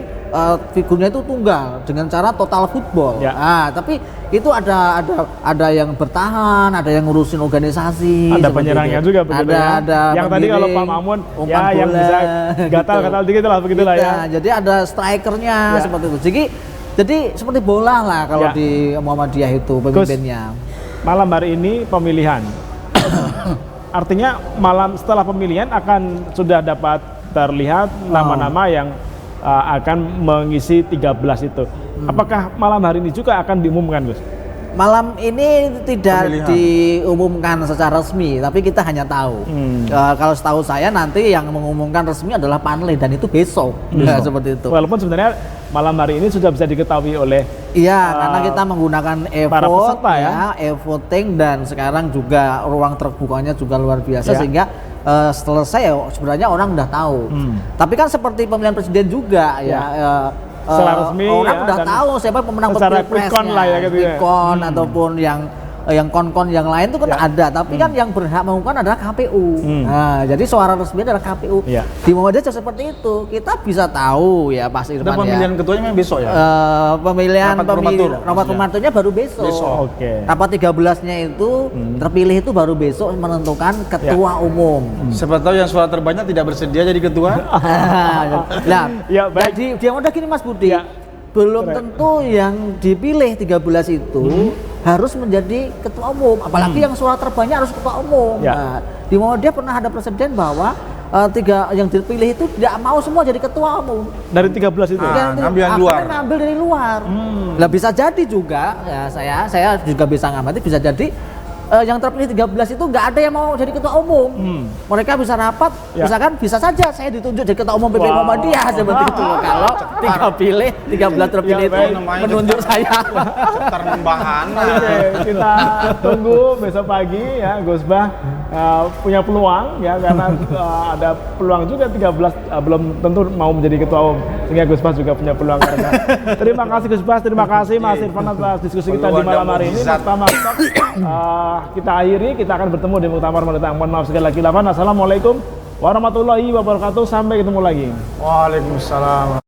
figurnya itu tunggal dengan cara total football. Ya. Nah, tapi itu ada yang bertahan, ada yang ngurusin organisasi. Ada seperti penyerangnya itu. juga begitu ya. Ada yang tadi kalau Pak Mamun ya yang bisa gatal-gatal dikit lah begitulah ya. Jadi ada strikernya Ya. seperti itu. Jadi seperti bola lah kalau Ya. di Muhammadiyah itu pemimpinnya. Malam hari ini pemilihan. Artinya malam setelah pemilihan akan sudah dapat terlihat nama-nama yang akan mengisi 13 itu. Apakah malam hari ini juga akan diumumkan, Gus? Malam ini tidak Pemilihan. diumumkan secara resmi, tapi kita hanya tahu. Kalau setahu saya nanti yang mengumumkan resmi adalah Panle dan itu besok. Ya, seperti itu. Walaupun sebenarnya malam hari ini sudah bisa diketahui oleh Iya, karena kita menggunakan para e-vote, peserta ya. e-voting dan sekarang juga ruang terbukanya juga luar biasa Ya. sehingga selesai ya sebenarnya orang udah tahu. Tapi kan seperti pemilihan presiden juga ya. Secara resmi orang ya, udah dan tahu siapa pemenang secara pilpresnya, quick count lah ya gitu ya. quick count ataupun yang kon-kon yang lain itu kan Ya. ada, tapi kan yang berhak mengumumkan adalah KPU. Nah, jadi suara resmi adalah KPU. Ya. Di Muhammadiyah seperti itu, kita bisa tahu ya Pak Irfan Dan ya. pemilihan ketuanya memang besok ya. Pemilihan Rapat pematur, rapat maksudnya. pematurnya baru besok. Oke. Rapat 13-nya itu terpilih itu baru besok menentukan ketua umum. Siapa tahu yang suara terbanyak tidak bersedia jadi ketua. Nah, Ya, baik. jadi dia udah gini Mas Budi. Ya. Belum Keren. tentu yang dipilih 13 itu harus menjadi ketua umum, apalagi yang suara terbanyak harus ketua umum. Ya. Nah, di Muhammadiyah pernah ada presiden bahwa tiga yang dipilih itu tidak mau semua jadi ketua umum. Dari 13 itu. Ngambil yang Akhirnya luar. ngambil dari luar. Lah bisa jadi juga ya saya juga bisa ngamati bisa jadi yang terpilih 13 itu nggak ada yang mau jadi ketua umum. Mereka bisa rapat, Ya. misalkan bisa saja saya ditunjuk jadi ketua umum PP Wow. Muhammadiyah seperti itu loh. Kalau 13 terpilih Ya, itu baik. menunjuk saya. Cetar nembahan. Oke, kita tunggu besok pagi ya Gus Bah punya peluang ya karena ada peluang juga 13 belum tentu mau menjadi ketua umum sehingga Gus Bah juga punya peluang karena. Terima kasih Gus Bah, terima kasih Mas Irfan atas diskusi kita di malam hari ini. Muktamar Talk kita akhiri, kita akan bertemu di Muktamar Mendatang. Mohon maaf sekali lagi. Assalamualaikum warahmatullahi wabarakatuh. Sampai ketemu lagi. Waalaikumsalam.